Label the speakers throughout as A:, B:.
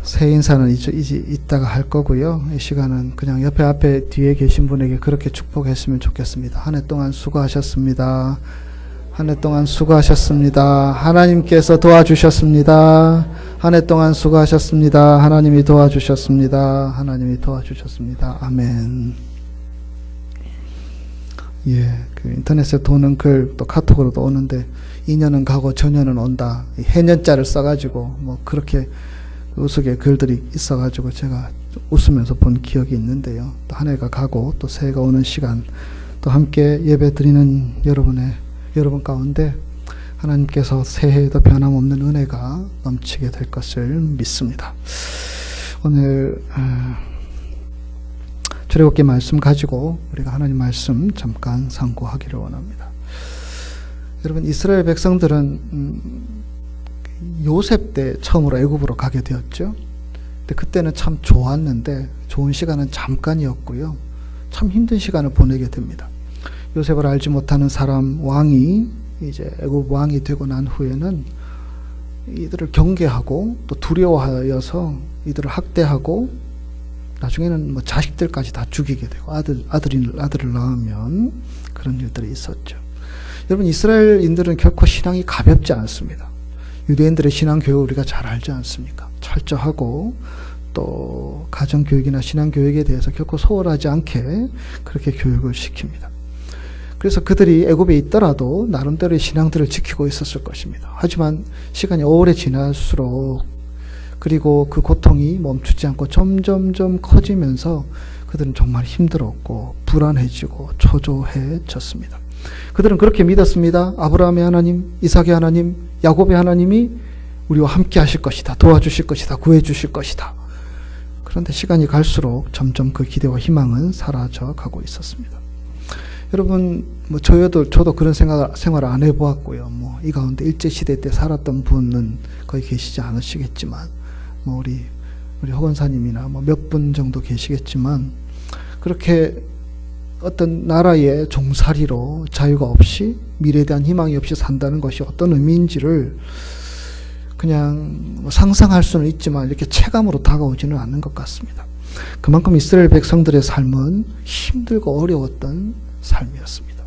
A: 새 인사는 이제 이따가 할 거고요. 이 시간은 그냥 옆에 앞에 뒤에 계신 분에게 그렇게 축복했으면 좋겠습니다. 한 해 동안 수고하셨습니다. 한 해 동안 수고하셨습니다. 하나님께서 도와주셨습니다. 한 해 동안 수고하셨습니다. 하나님이 도와주셨습니다. 하나님이 도와주셨습니다. 아멘. 예, 그 인터넷에 도는 글 또 카톡으로도 오는데 2년은 가고 저년은 온다. 해년자를 써가지고 뭐 그렇게 우스개 글들이 있어가지고 제가 웃으면서 본 기억이 있는데요. 또 한 해가 가고 또 새해가 오는 시간 또 함께 예배 드리는 여러분 가운데 하나님께서 새해에도 변함없는 은혜가 넘치게 될 것을 믿습니다. 오늘 출애굽기 말씀 가지고 우리가 하나님 말씀 잠깐 상고하기를 원합니다. 여러분, 이스라엘 백성들은 요셉 때 처음으로 애굽으로 가게 되었죠. 근데 그때는 참 좋았는데 좋은 시간은 잠깐이었고요. 참 힘든 시간을 보내게 됩니다. 요셉을 알지 못하는 사람 왕이 이제 애굽 왕이 되고 난 후에는 이들을 경계하고 또 두려워하여서 이들을 학대하고 나중에는 뭐 자식들까지 다 죽이게 되고 아들을 낳으면 그런 일들이 있었죠. 여러분, 이스라엘인들은 결코 신앙이 가볍지 않습니다. 유대인들의 신앙교육을 우리가 잘 알지 않습니까? 철저하고 또 가정교육이나 신앙교육에 대해서 결코 소홀하지 않게 그렇게 교육을 시킵니다. 그래서 그들이 애굽에 있더라도 나름대로의 신앙들을 지키고 있었을 것입니다. 하지만 시간이 오래 지날수록 그리고 그 고통이 멈추지 않고 점점점 커지면서 그들은 정말 힘들었고 불안해지고 초조해졌습니다. 그들은 그렇게 믿었습니다. 아브라함의 하나님, 이삭의 하나님, 야곱의 하나님이 우리와 함께 하실 것이다. 도와주실 것이다. 구해주실 것이다. 그런데 시간이 갈수록 점점 그 기대와 희망은 사라져 가고 있었습니다. 여러분, 뭐 저도 그런 생활을 안 해보았고요. 뭐 이 가운데 일제시대 때 살았던 분은 거의 계시지 않으시겠지만, 뭐 우리 허건사님이나 뭐 몇 분 정도 계시겠지만, 그렇게 어떤 나라의 종살이로 자유가 없이 미래에 대한 희망이 없이 산다는 것이 어떤 의미인지를 그냥 상상할 수는 있지만 이렇게 체감으로 다가오지는 않는 것 같습니다. 그만큼 이스라엘 백성들의 삶은 힘들고 어려웠던 삶이었습니다.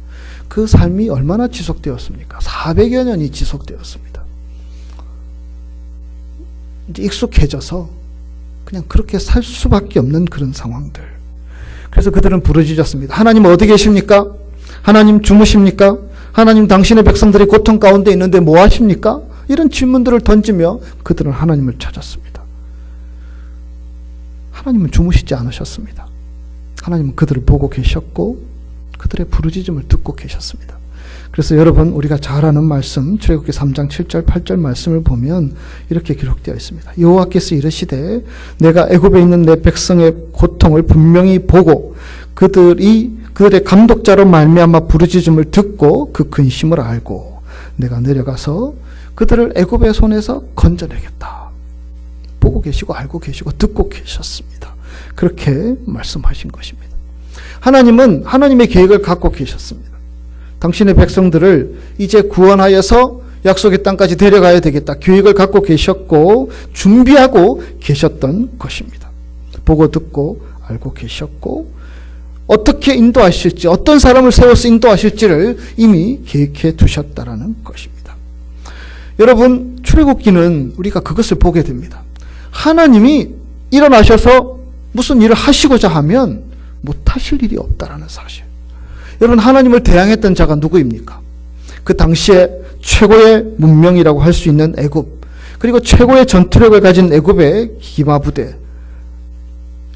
A: 그 삶이 얼마나 지속되었습니까? 400여 년이 지속되었습니다. 이제 익숙해져서 그냥 그렇게 살 수밖에 없는 그런 상황들. 그래서 그들은 부르짖었습니다. 하나님 어디 계십니까? 하나님 주무십니까? 하나님 당신의 백성들이 고통 가운데 있는데 뭐 하십니까? 이런 질문들을 던지며 그들은 하나님을 찾았습니다. 하나님은 주무시지 않으셨습니다. 하나님은 그들을 보고 계셨고 그들의 부르짖음을 듣고 계셨습니다. 그래서 여러분, 우리가 잘 아는 말씀 출애굽기 3장 7절 8절 말씀을 보면 이렇게 기록되어 있습니다. 여호와께서 이르시되 내가 애굽에 있는 내 백성의 고통을 분명히 보고 그들의 감독자로 말미암아 부르짖음을 듣고 그 근심을 알고 내가 내려가서 그들을 애굽의 손에서 건져내겠다. 보고 계시고 알고 계시고 듣고 계셨습니다. 그렇게 말씀하신 것입니다. 하나님은 하나님의 계획을 갖고 계셨습니다. 당신의 백성들을 이제 구원하여서 약속의 땅까지 데려가야 되겠다. 계획을 갖고 계셨고 준비하고 계셨던 것입니다. 보고 듣고 알고 계셨고 어떻게 인도하실지, 어떤 사람을 세워서 인도하실지를 이미 계획해 두셨다라는 것입니다. 여러분, 출애굽기는 우리가 그것을 보게 됩니다. 하나님이 일어나셔서 무슨 일을 하시고자 하면 못하실 일이 없다라는 사실. 여러분, 하나님을 대항했던 자가 누구입니까? 그 당시에 최고의 문명이라고 할 수 있는 애굽, 그리고 최고의 전투력을 가진 애굽의 기마부대,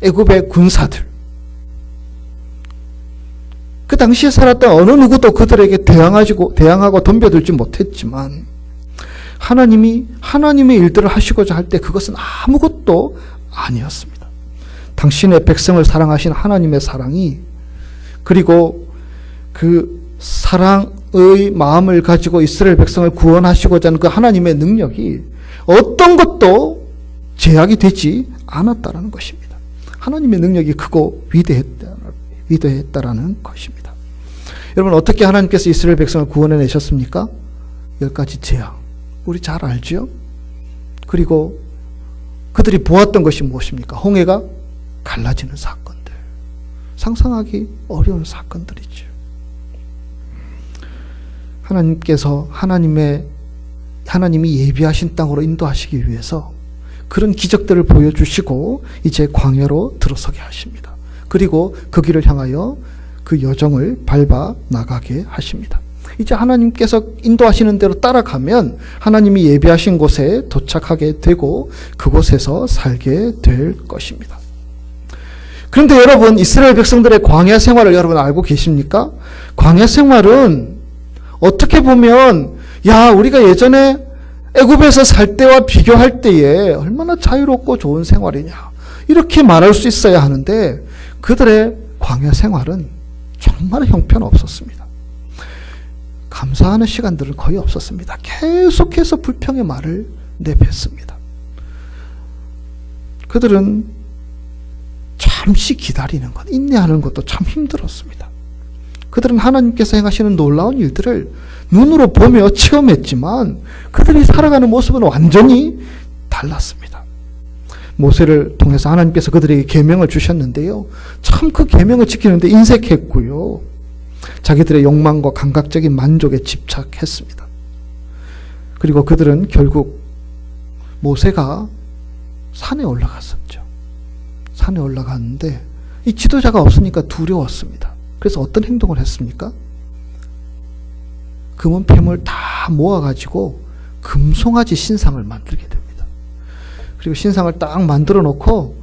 A: 애굽의 군사들. 그 당시에 살았던 어느 누구도 그들에게 대항하고 덤벼들지 못했지만 하나님이 하나님의 일들을 하시고자 할 때 그것은 아무것도 아니었습니다. 당신의 백성을 사랑하신 하나님의 사랑이, 그리고 그 사랑의 마음을 가지고 이스라엘 백성을 구원하시고자 하는 그 하나님의 능력이 어떤 것도 제약이 되지 않았다라는 것입니다. 하나님의 능력이 크고 위대했다라는 것입니다. 여러분, 어떻게 하나님께서 이스라엘 백성을 구원해내셨습니까? 10가지 재앙. 우리 잘 알죠? 그리고 그들이 보았던 것이 무엇입니까? 홍해가 갈라지는 사건들. 상상하기 어려운 사건들이죠. 하나님께서 하나님이 예비하신 땅으로 인도하시기 위해서 그런 기적들을 보여주시고 이제 광야로 들어서게 하십니다. 그리고 그 길을 향하여 그 여정을 밟아 나가게 하십니다. 이제 하나님께서 인도하시는 대로 따라가면 하나님이 예비하신 곳에 도착하게 되고 그곳에서 살게 될 것입니다. 그런데 여러분, 이스라엘 백성들의 광야 생활을 여러분 알고 계십니까? 광야 생활은 어떻게 보면 우리가 예전에 애굽에서 살 때와 비교할 때에 얼마나 자유롭고 좋은 생활이냐 이렇게 말할 수 있어야 하는데 그들의 광야 생활은 정말 형편없었습니다. 감사하는 시간들은 거의 없었습니다. 계속해서 불평의 말을 내뱉습니다. 그들은 잠시 기다리는 것, 인내하는 것도 참 힘들었습니다. 그들은 하나님께서 행하시는 놀라운 일들을 눈으로 보며 체험했지만 그들이 살아가는 모습은 완전히 달랐습니다. 모세를 통해서 하나님께서 그들에게 계명을 주셨는데요. 참 그 계명을 지키는데 인색했고요. 자기들의 욕망과 감각적인 만족에 집착했습니다. 그리고 그들은 결국 모세가 산에 올라갔었죠. 산에 올라갔는데 이 지도자가 없으니까 두려웠습니다. 그래서 어떤 행동을 했습니까? 금은 폐물 다 모아가지고 금송아지 신상을 만들게 됩니다. 그리고 신상을 딱 만들어 놓고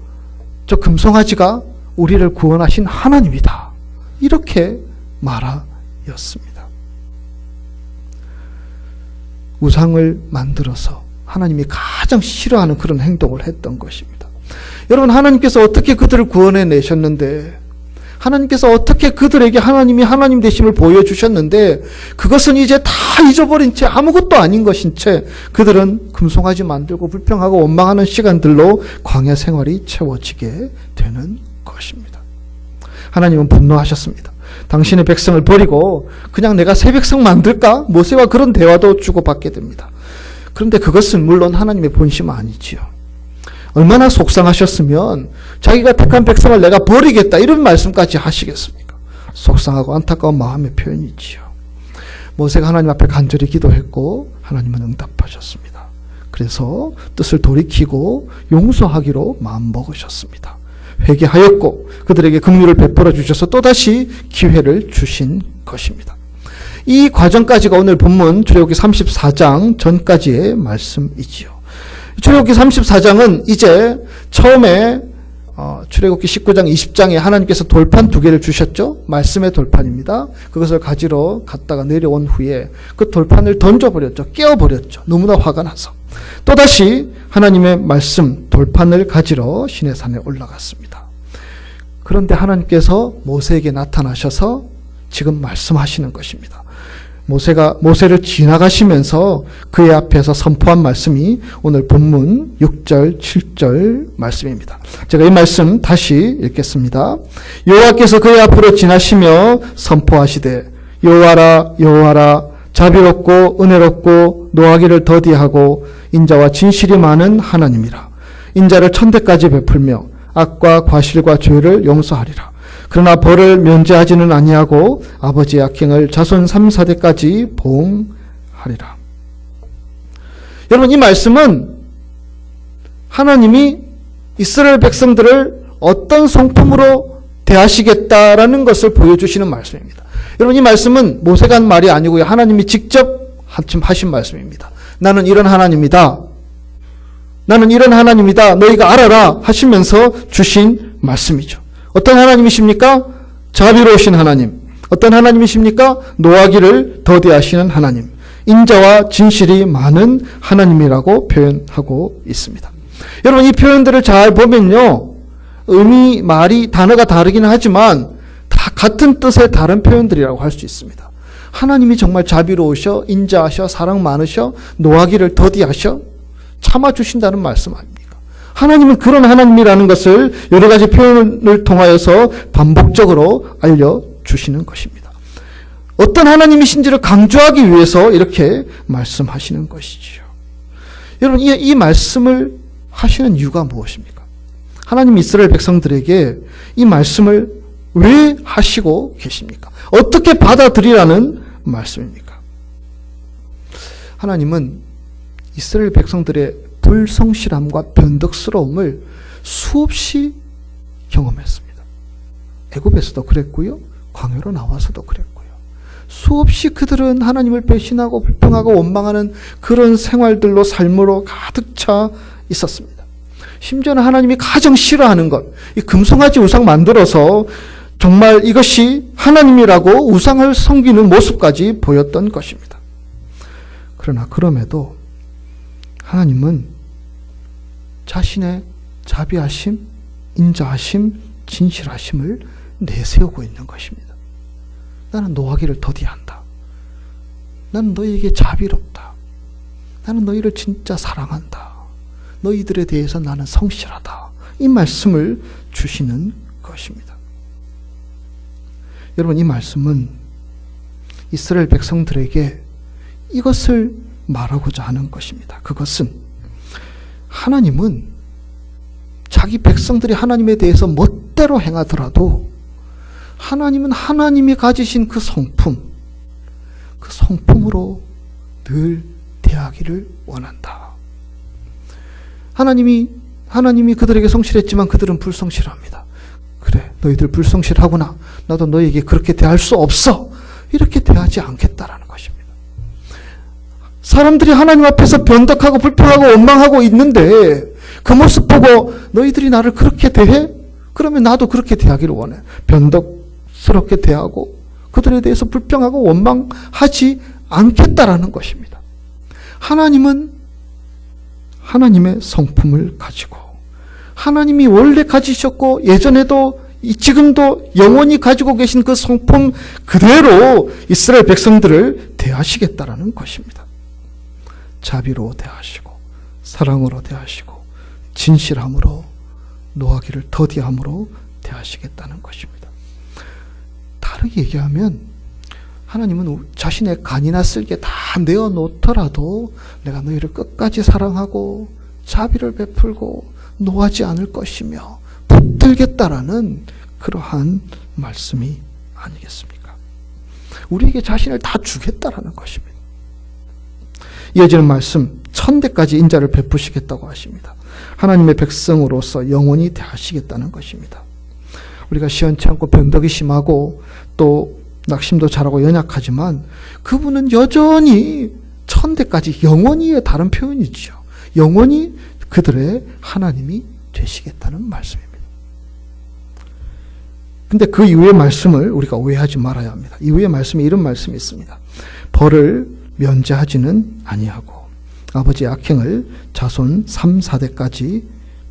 A: 저 금송아지가 우리를 구원하신 하나님이다. 이렇게 말하였습니다. 우상을 만들어서 하나님이 가장 싫어하는 그런 행동을 했던 것입니다. 여러분, 하나님께서 어떻게 그들을 구원해 내셨는데, 하나님께서 어떻게 그들에게 하나님이 하나님 되심을 보여주셨는데 그것은 이제 다 잊어버린 채 아무것도 아닌 것인 채 그들은 금송아지 만들고 불평하고 원망하는 시간들로 광야 생활이 채워지게 되는 것입니다. 하나님은 분노하셨습니다. 당신의 백성을 버리고 그냥 내가 새 백성 만들까? 모세와 그런 대화도 주고받게 됩니다. 그런데 그것은 물론 하나님의 본심은 아니지요. 얼마나 속상하셨으면 자기가 택한 백성을 내가 버리겠다 이런 말씀까지 하시겠습니까? 속상하고 안타까운 마음의 표현이지요. 모세가 하나님 앞에 간절히 기도했고 하나님은 응답하셨습니다. 그래서 뜻을 돌이키고 용서하기로 마음먹으셨습니다. 회개하였고 그들에게 긍휼을 베풀어 주셔서 또다시 기회를 주신 것입니다. 이 과정까지가 오늘 본문 출애굽기 34장 전까지의 말씀이지요. 출애굽기 34장은 이제 처음에 출애굽기 19장 20장에 하나님께서 돌판 2개를 주셨죠. 말씀의 돌판입니다. 그것을 가지러 갔다가 내려온 후에 그 돌판을 던져버렸죠. 깨어버렸죠. 너무나 화가 나서 또다시 하나님의 말씀 돌판을 가지러 시내산에 올라갔습니다. 그런데 하나님께서 모세에게 나타나셔서 지금 말씀하시는 것입니다. 모세를 지나가시면서 그의 앞에서 선포한 말씀이 오늘 본문 6절, 7절 말씀입니다. 제가 이 말씀 다시 읽겠습니다. 여호와께서 그의 앞으로 지나시며 선포하시되 여호와라 여호와라 자비롭고 은혜롭고 노하기를 더디하고 인자와 진실이 많은 하나님이라. 인자를 천대까지 베풀며 악과 과실과 죄를 용서하리라. 그러나 벌을 면제하지는 아니하고 아버지의 악행을 자손 3, 4대까지 보응하리라. 여러분, 이 말씀은 하나님이 이스라엘 백성들을 어떤 성품으로 대하시겠다라는 것을 보여주시는 말씀입니다. 여러분, 이 말씀은 모세가 한 말이 아니고요. 하나님이 직접 하신 말씀입니다. 나는 이런 하나님이다. 나는 이런 하나님이다. 너희가 알아라 하시면서 주신 말씀이죠. 어떤 하나님이십니까? 자비로우신 하나님. 어떤 하나님이십니까? 노하기를 더디하시는 하나님. 인자와 진실이 많은 하나님이라고 표현하고 있습니다. 여러분, 이 표현들을 잘 보면요. 의미, 말이, 단어가 다르기는 하지만 다 같은 뜻의 다른 표현들이라고 할 수 있습니다. 하나님이 정말 자비로우셔, 인자하셔, 사랑 많으셔, 노하기를 더디하셔, 참아주신다는 말씀 아닙니까? 하나님은 그런 하나님이라는 것을 여러 가지 표현을 통하여서 반복적으로 알려주시는 것입니다. 어떤 하나님이신지를 강조하기 위해서 이렇게 말씀하시는 것이지요. 여러분, 이 말씀을 하시는 이유가 무엇입니까? 하나님 이스라엘 백성들에게 이 말씀을 왜 하시고 계십니까? 어떻게 받아들이라는 말씀입니까? 하나님은 이스라엘 백성들의 불성실함과 변덕스러움을 수없이 경험했습니다. 애굽에서도 그랬고요. 광야로 나와서도 그랬고요. 수없이 그들은 하나님을 배신하고 불평하고 원망하는 그런 생활들로 삶으로 가득 차 있었습니다. 심지어는 하나님이 가장 싫어하는 것, 이 금송아지 우상 만들어서 정말 이것이 하나님이라고 우상을 섬기는 모습까지 보였던 것입니다. 그러나 그럼에도 하나님은 자신의 자비하심, 인자하심, 진실하심을 내세우고 있는 것입니다. 나는 노하기를 더디한다. 나는 너희에게 자비롭다. 나는 너희를 진짜 사랑한다. 너희들에 대해서 나는 성실하다. 이 말씀을 주시는 것입니다. 여러분, 이 말씀은 이스라엘 백성들에게 이것을 말하고자 하는 것입니다. 그것은 하나님은 자기 백성들이 하나님에 대해서 멋대로 행하더라도 하나님은 하나님이 가지신 그 성품, 그 성품으로 늘 대하기를 원한다. 하나님이 그들에게 성실했지만 그들은 불성실합니다. 그래, 너희들 불성실하구나. 나도 너희에게 그렇게 대할 수 없어. 이렇게 대하지 않겠다라는 것입니다. 사람들이 하나님 앞에서 변덕하고 불평하고 원망하고 있는데 그 모습 보고 너희들이 나를 그렇게 대해? 그러면 나도 그렇게 대하기를 원해. 변덕스럽게 대하고 그들에 대해서 불평하고 원망하지 않겠다라는 것입니다. 하나님은 하나님의 성품을 가지고 하나님이 원래 가지셨고 예전에도 지금도 영원히 가지고 계신 그 성품 그대로 이스라엘 백성들을 대하시겠다라는 것입니다. 자비로 대하시고 사랑으로 대하시고 진실함으로 노하기를 더디함으로 대하시겠다는 것입니다. 다르게 얘기하면 하나님은 자신의 간이나 쓸개 다 내어놓더라도 내가 너희를 끝까지 사랑하고 자비를 베풀고 노하지 않을 것이며 붙들겠다라는 그러한 말씀이 아니겠습니까? 우리에게 자신을 다 주겠다라는 것입니다. 이어지는 말씀 1000대까지 인자를 베푸시겠다고 하십니다. 하나님의 백성으로서 영원히 대하시겠다는 것입니다. 우리가 시원치 않고 변덕이 심하고 또 낙심도 잘하고 연약하지만 그분은 여전히 1000대까지 영원히의 다른 표현이죠. 영원히 그들의 하나님이 되시겠다는 말씀입니다. 근데 그 이후의 말씀을 우리가 오해하지 말아야 합니다. 이후의 말씀에 이런 말씀이 있습니다. 벌을 면제하지는 아니하고 아버지의 악행을 자손 3, 4대까지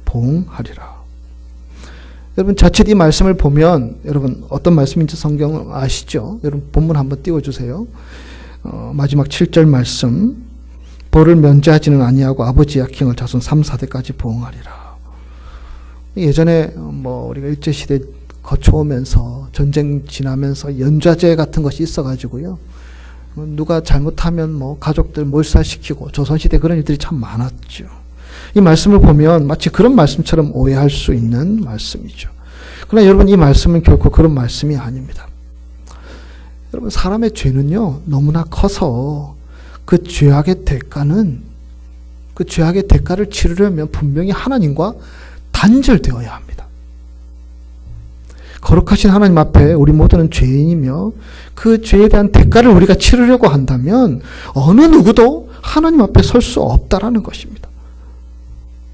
A: 보응하리라. 여러분 자칫 이 말씀을 보면 여러분 어떤 말씀인지 성경 아시죠? 여러분 본문 한번 띄워주세요. 마지막 7절 말씀 벌을 면제하지는 아니하고 아버지의 악행을 자손 3, 4대까지 보응하리라. 예전에 우리가 일제시대 거쳐오면서 전쟁 지나면서 연좌제 같은 것이 있어가지고요. 누가 잘못하면 가족들 몰살시키고 조선시대 그런 일들이 참 많았죠. 이 말씀을 보면 마치 그런 말씀처럼 오해할 수 있는 말씀이죠. 그러나 여러분 이 말씀은 결코 그런 말씀이 아닙니다. 여러분 사람의 죄는요 너무나 커서 그 죄악의 대가를 치르려면 분명히 하나님과 단절되어야 합니다. 거룩하신 하나님 앞에 우리 모두는 죄인이며 그 죄에 대한 대가를 우리가 치르려고 한다면 어느 누구도 하나님 앞에 설 수 없다라는 것입니다.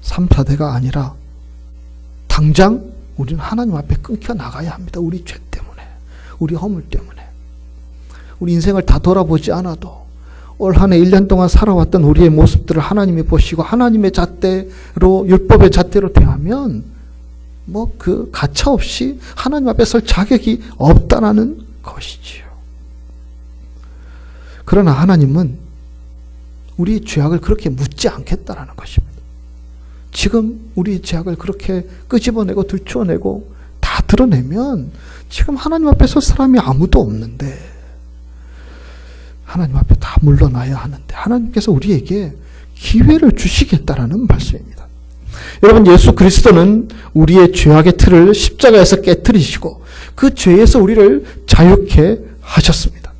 A: 3, 4대가 아니라 당장 우리는 하나님 앞에 끊겨 나가야 합니다. 우리 죄 때문에, 우리 허물 때문에. 우리 인생을 다 돌아보지 않아도 올 한 해 1년 동안 살아왔던 우리의 모습들을 하나님이 보시고 하나님의 잣대로 율법의 잣대로 대하면 그 가차 없이 하나님 앞에 설 자격이 없다라는 것이지요. 그러나 하나님은 우리 죄악을 그렇게 묻지 않겠다라는 것입니다. 지금 우리 죄악을 그렇게 끄집어내고 들추어내고 다 드러내면 지금 하나님 앞에 설 사람이 아무도 없는데 하나님 앞에 다 물러나야 하는데 하나님께서 우리에게 기회를 주시겠다라는 말씀입니다. 여러분, 예수 그리스도는 우리의 죄악의 틀을 십자가에서 깨뜨리시고 그 죄에서 우리를 자유케 하셨습니다.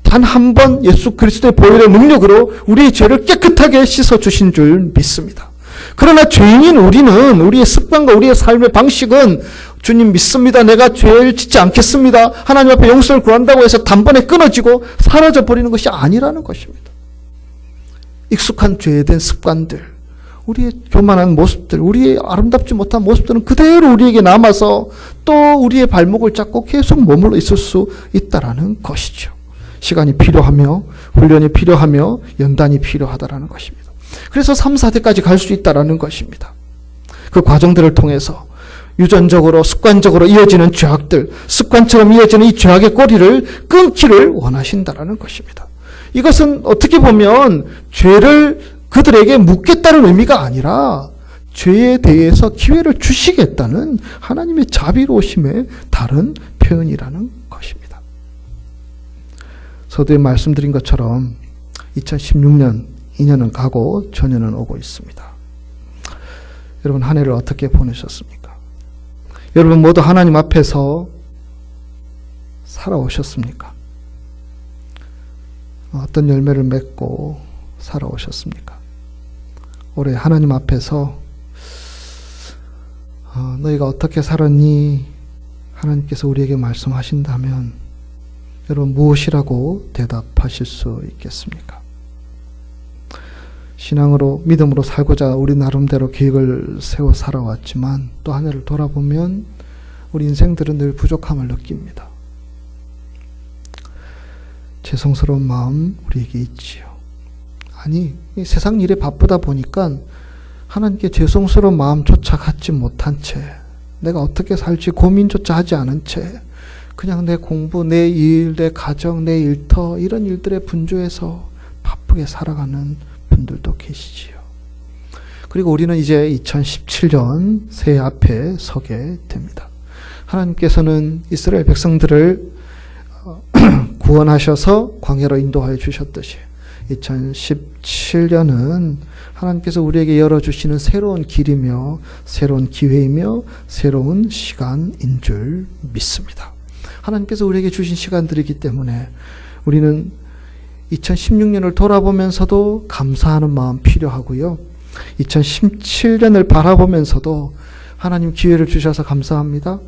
A: 단 한 번 예수 그리스도의 보혈의 능력으로 우리의 죄를 깨끗하게 씻어주신 줄 믿습니다. 그러나 죄인인 우리는, 우리의 습관과 우리의 삶의 방식은 주님 믿습니다, 내가 죄를 짓지 않겠습니다, 하나님 앞에 용서를 구한다고 해서 단번에 끊어지고 사라져버리는 것이 아니라는 것입니다. 익숙한 죄에 대한 습관들, 우리의 교만한 모습들, 우리의 아름답지 못한 모습들은 그대로 우리에게 남아서 또 우리의 발목을 잡고 계속 머물러 있을 수 있다라는 것이죠. 시간이 필요하며 훈련이 필요하며 연단이 필요하다라는 것입니다. 그래서 3, 4대까지 갈 수 있다라는 것입니다. 그 과정들을 통해서 유전적으로 습관적으로 이어지는 죄악들, 습관처럼 이어지는 이 죄악의 꼬리를 끊기를 원하신다라는 것입니다. 이것은 어떻게 보면 죄를 그들에게 묻겠다는 의미가 아니라 죄에 대해서 기회를 주시겠다는 하나님의 자비로우심의 다른 표현이라는 것입니다. 서두에 말씀드린 것처럼 2016년 2년은 가고 전년은 오고 있습니다. 여러분, 한 해를 어떻게 보내셨습니까? 여러분 모두 하나님 앞에서 살아오셨습니까? 어떤 열매를 맺고 살아오셨습니까? 올해 하나님 앞에서 너희가 어떻게 살았니? 하나님께서 우리에게 말씀하신다면 여러분 무엇이라고 대답하실 수 있겠습니까? 신앙으로 믿음으로 살고자 우리 나름대로 계획을 세워 살아왔지만 또 한 해를 돌아보면 우리 인생들은 늘 부족함을 느낍니다. 죄송스러운 마음 우리에게 있지요. 아니, 이 세상 일에 바쁘다 보니까 하나님께 죄송스러운 마음조차 갖지 못한 채, 내가 어떻게 살지 고민조차 하지 않은 채 그냥 내 공부, 내 일, 내 가정, 내 일터 이런 일들에 분주해서 바쁘게 살아가는 분들도 계시지요. 그리고 우리는 이제 2017년 새해 앞에 서게 됩니다. 하나님께서는 이스라엘 백성들을 구원하셔서 광야로 인도하여 주셨듯이 2017년은 하나님께서 우리에게 열어주시는 새로운 길이며 새로운 기회이며 새로운 시간인 줄 믿습니다. 하나님께서 우리에게 주신 시간들이기 때문에 우리는 2016년을 돌아보면서도 감사하는 마음 필요하고요. 2017년을 바라보면서도 하나님 기회를 주셔서 감사합니다.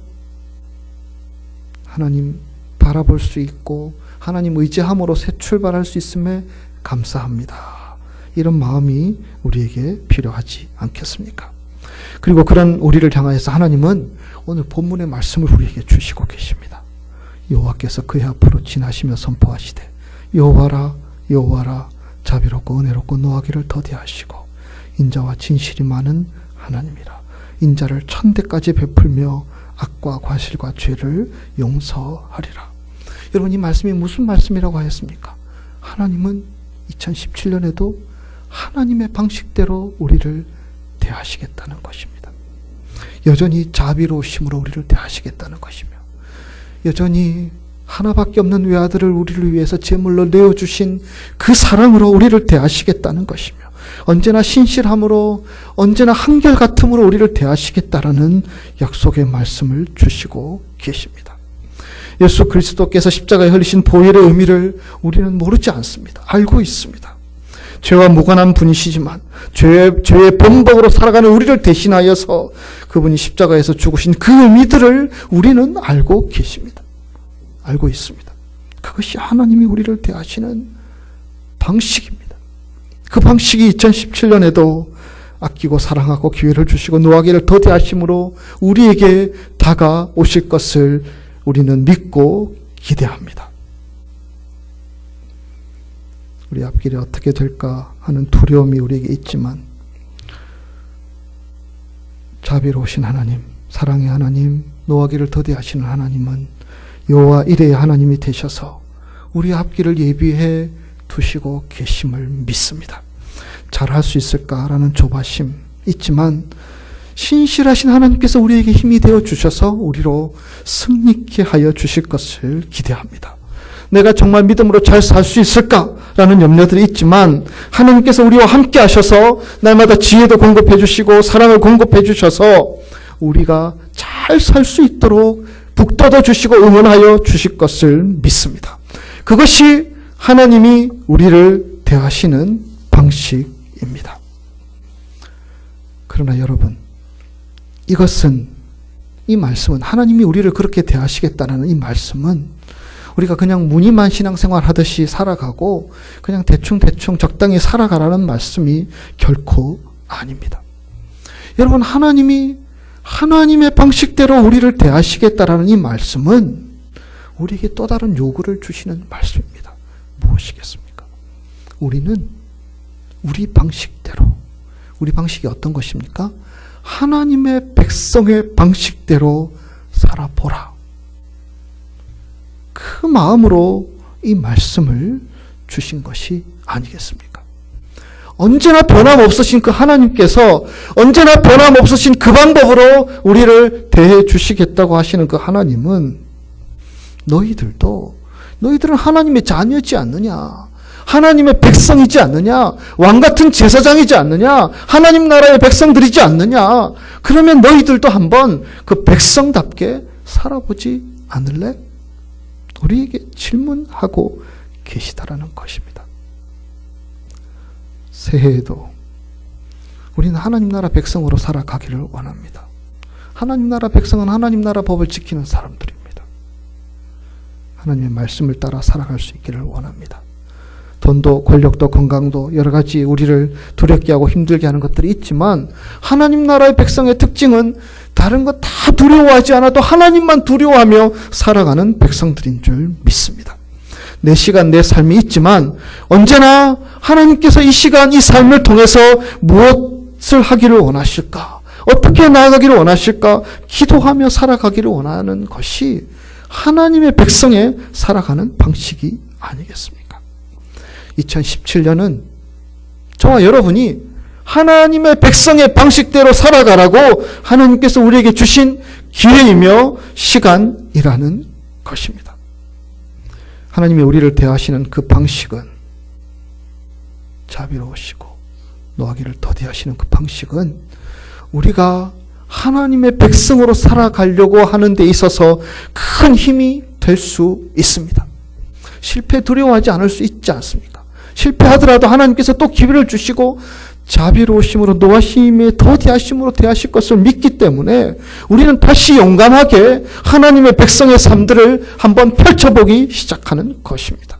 A: 하나님 바라볼 수 있고 하나님 의지함으로 새 출발할 수 있음에 감사합니다. 이런 마음이 우리에게 필요하지 않겠습니까? 그리고 그런 우리를 향하여서 하나님은 오늘 본문의 말씀을 우리에게 주시고 계십니다. 여호와께서 그의 앞으로 지나시며 선포하시되 여호와라 여호와라 자비롭고 은혜롭고 노하기를 더디하시고 인자와 진실이 많은 하나님이라. 인자를 1000대까지 베풀며 악과 과실과 죄를 용서하리라. 여러분, 이 말씀이 무슨 말씀이라고 하였습니까? 하나님은 2017년에도 하나님의 방식대로 우리를 대하시겠다는 것입니다. 여전히 자비로우심으로 우리를 대하시겠다는 것이며 여전히 하나밖에 없는 외아들을 우리를 위해서 제물로 내어주신 그 사랑으로 우리를 대하시겠다는 것이며 언제나 신실함으로 언제나 한결같음으로 우리를 대하시겠다라는 약속의 말씀을 주시고 계십니다. 예수 그리스도께서 십자가에 흘리신 보혈의 의미를 우리는 모르지 않습니다. 알고 있습니다. 죄와 무관한 분이시지만 죄의 범벅으로 살아가는 우리를 대신하여서 그분이 십자가에서 죽으신 그 의미들을 우리는 알고 계십니다. 알고 있습니다. 그것이 하나님이 우리를 대하시는 방식입니다. 그 방식이 2017년에도 아끼고 사랑하고 기회를 주시고 노하기를 더디하심으로 우리에게 다가오실 것을 우리는 믿고 기대합니다. 우리 앞길이 어떻게 될까 하는 두려움이 우리에게 있지만 자비로우신 하나님, 사랑의 하나님, 노하기를 더디하시는 하나님은 여호와 이레의 하나님이 되셔서 우리 앞길을 예비해 두시고 계심을 믿습니다. 잘할 수 있을까라는 조바심 있지만 신실하신 하나님께서 우리에게 힘이 되어 주셔서 우리로 승리케 하여 주실 것을 기대합니다. 내가 정말 믿음으로 잘 살 수 있을까라는 염려들이 있지만 하나님께서 우리와 함께 하셔서 날마다 지혜도 공급해 주시고 사랑을 공급해 주셔서 우리가 잘 살 수 있도록 북돋아 주시고 응원하여 주실 것을 믿습니다. 그것이 하나님이 우리를 대하시는 방식입니다. 그러나 여러분, 이 말씀은 하나님이 우리를 그렇게 대하시겠다는 이 말씀은 우리가 그냥 무늬만 신앙생활 하듯이 살아가고 그냥 대충 적당히 살아가라는 말씀이 결코 아닙니다. 여러분, 하나님의 방식대로 우리를 대하시겠다라는 이 말씀은 우리에게 또 다른 요구를 주시는 말씀입니다. 무엇이겠습니까? 우리는 우리 방식대로, 우리 방식이 어떤 것입니까? 하나님의 백성의 방식대로 살아보라. 그 마음으로 이 말씀을 주신 것이 아니겠습니까? 언제나 변함없으신 그 하나님께서 언제나 변함없으신 그 방법으로 우리를 대해 주시겠다고 하시는 그 하나님은 너희들은 하나님의 자녀이지 않느냐? 하나님의 백성이지 않느냐? 왕같은 제사장이지 않느냐? 하나님 나라의 백성들이지 않느냐? 그러면 너희들도 한번 그 백성답게 살아보지 않을래? 우리에게 질문하고 계시다라는 것입니다. 새해에도 우리는 하나님 나라 백성으로 살아가기를 원합니다. 하나님 나라 백성은 하나님 나라 법을 지키는 사람들입니다. 하나님의 말씀을 따라 살아갈 수 있기를 원합니다. 돈도 권력도 건강도 여러 가지 우리를 두렵게 하고 힘들게 하는 것들이 있지만 하나님 나라의 백성의 특징은 다른 것 다 두려워하지 않아도 하나님만 두려워하며 살아가는 백성들인 줄 믿습니다. 내 시간 내 삶이 있지만 언제나 하나님께서 이 시간 이 삶을 통해서 무엇을 하기를 원하실까? 어떻게 나아가기를 원하실까? 기도하며 살아가기를 원하는 것이 하나님의 백성의 살아가는 방식이 아니겠습니까? 2017년은 저와 여러분이 하나님의 백성의 방식대로 살아가라고 하나님께서 우리에게 주신 기회이며 시간이라는 것입니다. 하나님이 우리를 대하시는 그 방식은 자비로우시고 노하기를 더디하시는 그 방식은 우리가 하나님의 백성으로 살아가려고 하는 데 있어서 큰 힘이 될 수 있습니다. 실패 두려워하지 않을 수 있지 않습니까? 실패하더라도 하나님께서 또 기회를 주시고 자비로우심으로 노하심에 더디하심으로 대하실 것을 믿기 때문에 우리는 다시 용감하게 하나님의 백성의 삶들을 한번 펼쳐보기 시작하는 것입니다.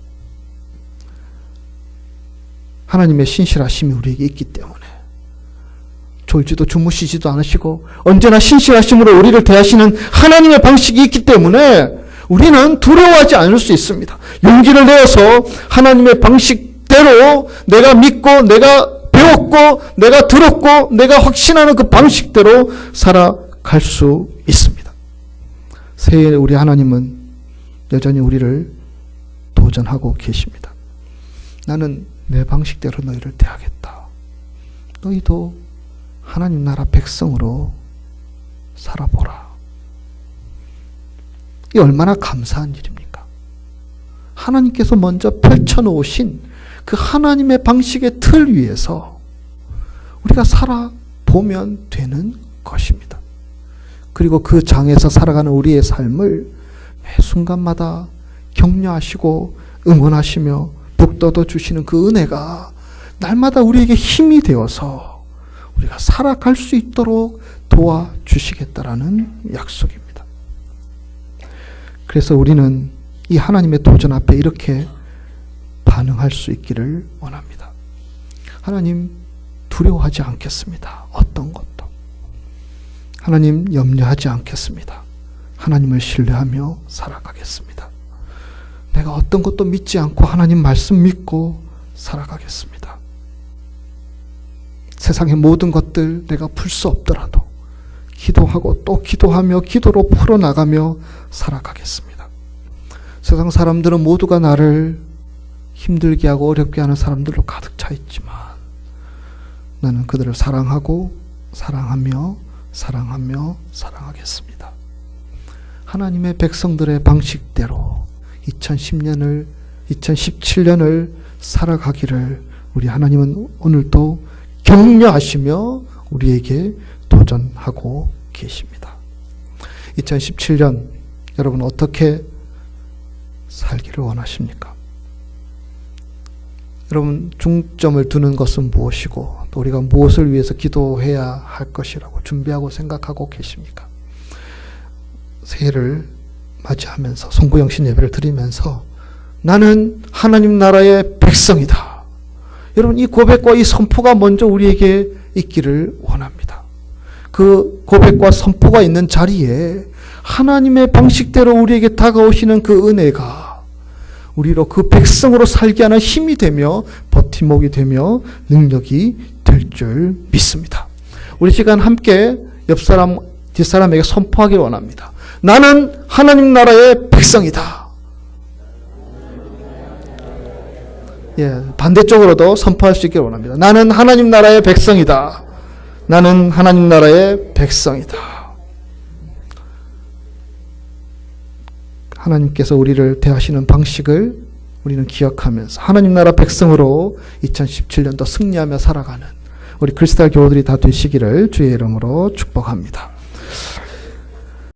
A: 하나님의 신실하심이 우리에게 있기 때문에 졸지도 주무시지도 않으시고 언제나 신실하심으로 우리를 대하시는 하나님의 방식이 있기 때문에 우리는 두려워하지 않을 수 있습니다. 용기를 내어서 하나님의 방식대로 내가 믿고 내가 배웠고 내가 들었고 내가 확신하는 그 방식대로 살아갈 수 있습니다. 새해 우리 하나님은 여전히 우리를 도전하고 계십니다. 나는 내 방식대로 너희를 대하겠다. 너희도 하나님 나라 백성으로 살아보라. 이 얼마나 감사한 일입니까? 하나님께서 먼저 펼쳐놓으신 그 하나님의 방식의 틀 위에서 우리가 살아보면 되는 것입니다. 그리고 그 장에서 살아가는 우리의 삶을 매 순간마다 격려하시고 응원하시며 북돋워 주시는 그 은혜가 날마다 우리에게 힘이 되어서 우리가 살아갈 수 있도록 도와주시겠다라는 약속입니다. 그래서 우리는 이 하나님의 도전 앞에 이렇게 반응할 수 있기를 원합니다. 하나님, 두려워하지 않겠습니다. 어떤 것도. 하나님, 염려하지 않겠습니다. 하나님을 신뢰하며 살아가겠습니다. 내가 어떤 것도 믿지 않고 하나님 말씀 믿고 살아가겠습니다. 세상의 모든 것들 내가 풀 수 없더라도 기도하고 또 기도하며 기도로 풀어나가며 살아가겠습니다. 세상 사람들은 모두가 나를 힘들게 하고 어렵게 하는 사람들로 가득 차 있지만 나는 그들을 사랑하고 사랑하며 사랑하겠습니다. 하나님의 백성들의 방식대로 2017년을 살아가기를 우리 하나님은 오늘도 격려하시며 우리에게 도전하고 계십니다. 2017년 여러분 어떻게 살기를 원하십니까? 여러분 중점을 두는 것은 무엇이고 또 우리가 무엇을 위해서 기도해야 할 것이라고 준비하고 생각하고 계십니까? 새해를 맞이하면서 송구영신 예배를 드리면서 나는 하나님 나라의 백성이다. 여러분 이 고백과 이 선포가 먼저 우리에게 있기를 원합니다. 그 고백과 선포가 있는 자리에 하나님의 방식대로 우리에게 다가오시는 그 은혜가 우리로 그 백성으로 살게 하는 힘이 되며 버팀목이 되며 능력이 될 줄 믿습니다. 우리 시간 함께 옆사람 뒷사람에게 선포하길 원합니다. 나는 하나님 나라의 백성이다. 예, 반대쪽으로도 선포할 수 있길 원합니다. 나는 하나님 나라의 백성이다. 나는 하나님 나라의 백성이다. 하나님께서 우리를 대하시는 방식을 우리는 기억하면서 하나님 나라 백성으로 2017년도 승리하며 살아가는 우리 크리스탈 교우들이 다 되시기를 주의 이름으로 축복합니다.